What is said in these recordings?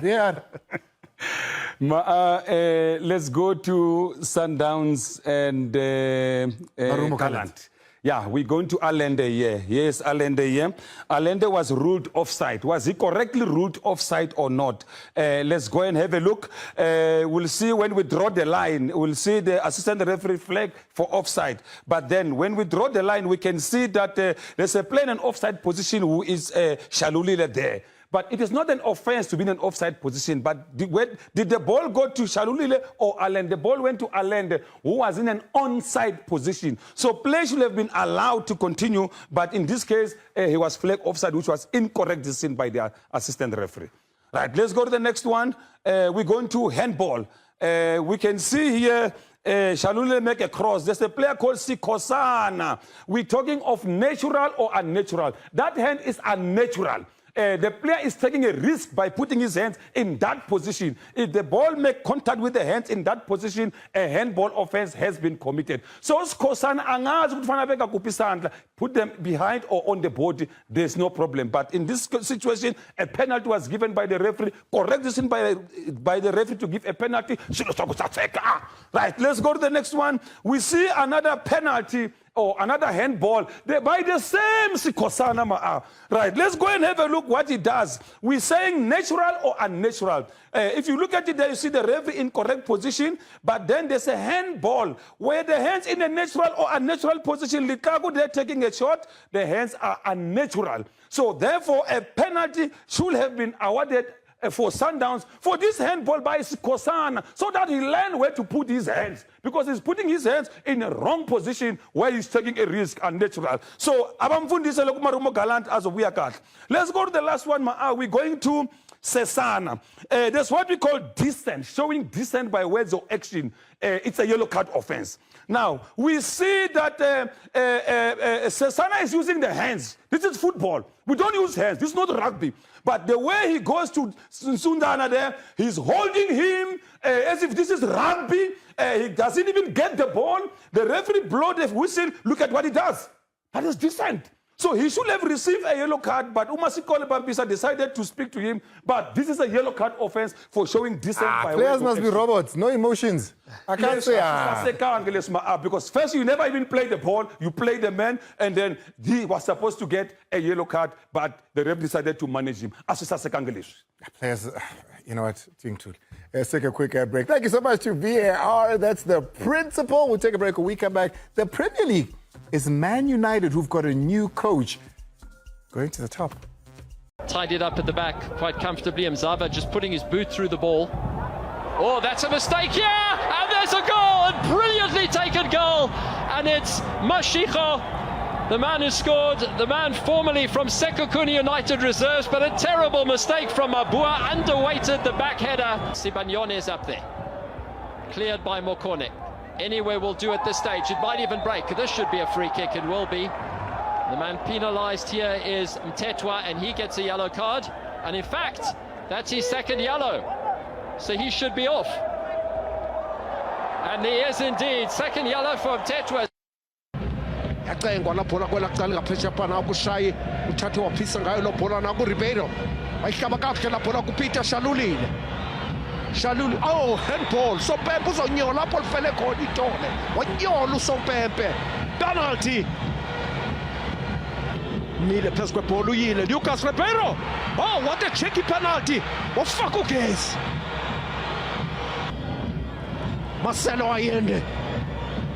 They are. Let's go to Sundowns and Gallant. Yeah, we're going to Allende here. Yes, Allende here. Allende was ruled offside. Was he correctly ruled offside or not? Let's go and have a look. We'll see when we draw the line. We'll see the assistant referee flag for offside. But then when we draw the line, we can see that there's a player in an offside position who is Shalulile there. But it is not an offense to be in an offside position. But did the ball go to Shalulile or Allende? The ball went to Allende, who was in an onside position. So play should have been allowed to continue. But in this case, he was flagged offside, which was incorrect decision by the assistant referee. Right, let's go to the next one. We're going to handball. We can see here Shalulile make a cross. There's a player called Sikosana. We're talking of natural or unnatural. That hand is unnatural. The player is taking a risk by putting his hands in that position. If the ball make contact with the hands in that position, a handball offense has been committed. So Sikosana angazi put them behind or on the body, there's no problem. But in this situation, a penalty was given by the referee. Correct decision by the referee to give a penalty. Right, let's go to the next one. We see another penalty or another handball by the same Sikosana. Right, let's go and have a look what he does. We're saying natural or unnatural. If you look at it there, you see the referee in correct position, but then there's a handball where the hands in a natural or unnatural position. Likaku, they're taking a shot, the hands are unnatural. So therefore, a penalty should have been awarded for Sundowns for this handball by Sikosana, so that he learned where to put his hands, because he's putting his hands in a wrong position where he's taking a risk, unnatural. So abamfundise lokumarumo Gallant as we are. Let's go to the last one. We're going to Sesana. That's what we call dissent, showing dissent by words or action. It's a yellow card offense. Now, we see that Sesana is using the hands. This is football. We don't use hands. This is not rugby. But the way he goes to Sundana there, he's holding him as if this is rugby. He doesn't even get the ball. The referee blows the whistle. Look at what he does. That is dissent. So he should have received a yellow card, but Umasikole Bambisa decided to speak to him. But this is a yellow card offense for showing dissent by players must be robots, no emotions. I can't say because first you never even play the ball, you play the man, and then he was supposed to get a yellow card, but the ref decided to manage him. Players, you know what, let's take a quick break. Thank you so much to VAR. That's the principle. We'll take a break when we come back. The Premier League is Man United, who've got a new coach going to the top. Tied it up at the back quite comfortably. Mzava just putting his boot through the ball. Oh, that's a mistake, yeah! And there's a goal! A brilliantly taken goal! And it's Mashiko, the man who scored, the man formerly from Sekukuni United Reserves, but a terrible mistake from Mabua, underweighted the back header. Sibanyone is up there. Cleared by Mokone. Anywhere will do at this stage. It might even break. This should be a free kick. It will be. The man penalised here is Mtetwa, and he gets a yellow card. And in fact, that's his second yellow. So he should be off. And he is indeed. Second yellow for Mtetwa. Yacengwa la bhola kwela kuqala ngaphesheya phana ukushayi uthathe waphisa ngayo lo bhola na ku-Ribeiro wayihlaba kakuhle la bhola kuPeter Shalulile. Shalulile, oh, handball. Sompempe uzonyola lapho lifele khona itole. Wanyola uSompempe. Penalty. Mile phezu kwebhola uyile. Lucas Ribeiro. Oh, what a cheeky penalty. Wafaka ugesi. Marcelo Ayende.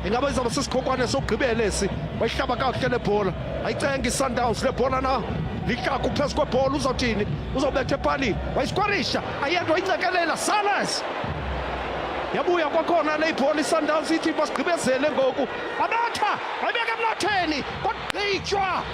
Ingaba izaba sisikhokwane sokugqibela lesi. Wayihlaba kakuhle le bhola. Ayicenga iSundowns le bhola na. Likaku phezu kwebhola uzothini? Uzobetha epalini. Wayisikwarisha. Ayende wayicekelela. Salas. Yabuya kwakhona le bhola iSundowns ithi basigqibezele ngoku. Anotha. Wayibeka emlatheni. Kodwa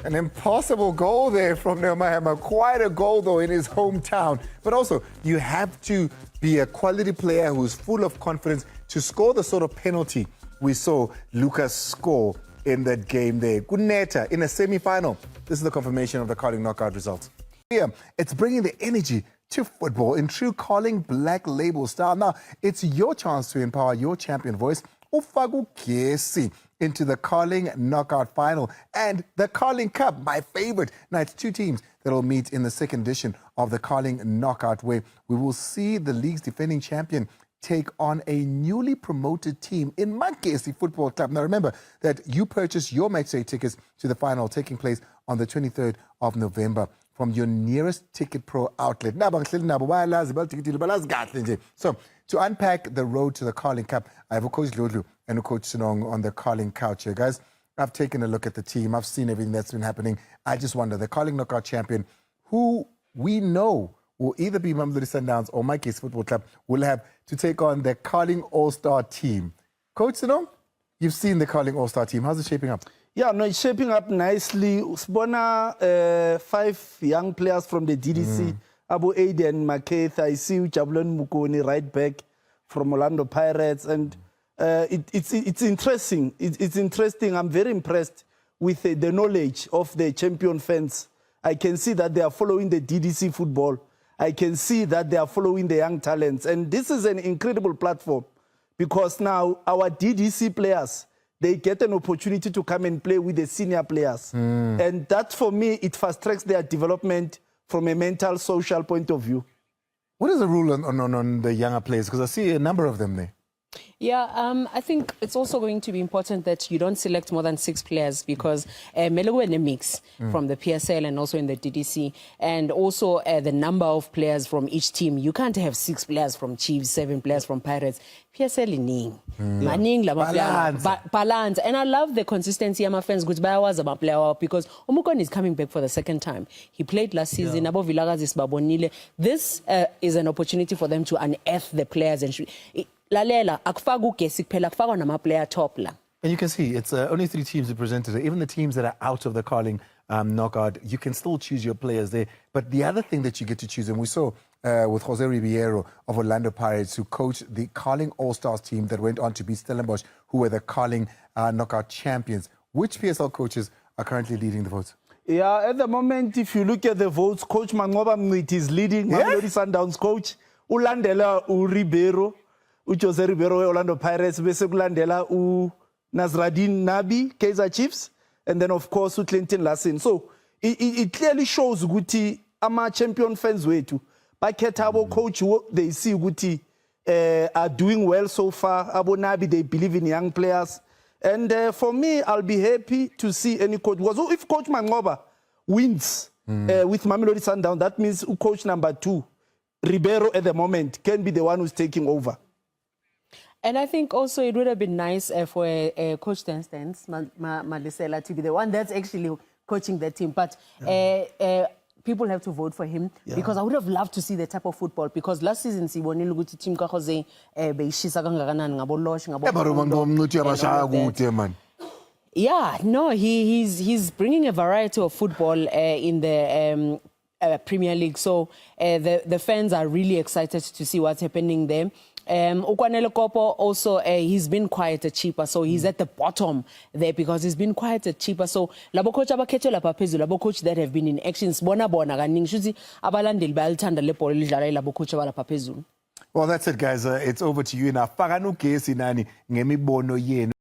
An impossible goal there from Nehemiah. Quite a goal, though, in his hometown. But also, you have to be a quality player who's full of confidence to score the sort of penalty we saw Lucas score in that game there. Kuneta in a semi-final. This is the confirmation of the Carling knockout results. Yeah, it's bringing the energy to football in true Carling Black Label style. Now, it's your chance to empower your champion voice. Magesi into the Carling Knockout Final and the Carling Cup, my favorite. Now, it's two teams that will meet in the second edition of the Carling Knockout, where we will see the league's defending champion take on a newly promoted team in Magesi Football Club. Now, remember that you purchase your matchday tickets to the final taking place on the 23rd of November from your nearest Ticket Pro outlet. So, to unpack the road to the Carling Cup, I have a Coach Lodlu and a Coach Sinong on the Carling couch here. Guys, I've taken a look at the team. I've seen everything that's been happening. I just wonder, the Carling Knockout champion, who we know will either be Mamelodi Sundowns or Magesi Football Club, will have to take on the Carling All-Star team. Coach Sinong, you've seen the Carling All-Star team. How's it shaping up? Yeah, no, it's shaping up nicely. Spona 5 young players from the DDC. Abu Aiden Maketh, I see Jabulon Mukoni, right back from Orlando Pirates. And it's interesting. It's interesting. I'm very impressed with the knowledge of the champion fans. I can see that they are following the DDC football. I can see that they are following the young talents. And this is an incredible platform because now our DDC players, they get an opportunity to come and play with the senior players. And that, for me, it fast-tracks their development from a mental, social point of view. What is the rule on the younger players? Because I see a number of them there. Yeah, I think it's also going to be important that you don't select more than 6 players because Melo in a mix from the PSL and also in the DDC, and also the number of players from each team. You can't have 6 players from Chiefs, 7 players from Pirates. PSL ning, balance. And I love the consistency of my fans. Goodbye was about player because Omukon is coming back for the second time. He played last season. This is an opportunity for them to unearth the players and. And you can see it's only 3 teams represented. Even the teams that are out of the Carling knockout, you can still choose your players there. But the other thing that you get to choose, and we saw with Jose Ribeiro of Orlando Pirates, who coached the Carling All-Stars team that went on to beat Stellenbosch, who were the Carling knockout champions. Which PSL coaches are currently leading the votes? Yeah, at the moment, if you look at the votes, Coach Mangoba Mngwiti is leading. Mamelodi Sundowns coach. Ulandela Ribeiro. Jose Ribeiro, Orlando Pirates, bese kulandela Nazradin Nabi, Kaizer Chiefs, and then of course Clinton Lassen. So it clearly shows Guti ama champion fans wethu. Bakhetha abo coach they see Guti are doing well so far. Abo Nabi, they believe in young players. And for me, I'll be happy to see any coach. Because if Coach Mangoba wins with Mamelodi Sundowns, that means coach number 2, Ribeiro at the moment, can be the one who's taking over. And I think also it would have been nice for Coach Denstens, Malisela, to be the one that's actually coaching the team. But people have to vote for him because I would have loved to see the type of football. Because last season, team yeah, no, he's bringing a variety of football in the Premier League. So the fans are really excited to see what's happening there. Ukwanele Kopo also, he's been quite a cheaper, so he's at the bottom there because he's been quite a cheaper. So labo coach abakhethelwa phezulu, labo coach that have been in actions bona kaningi shuthi abalandeli bayalithanda lebhola lidlala labo coach abalapha phezulu. Well, that's it, guys. It's over to you now. Faka no Magesi nani ngemibono yenu.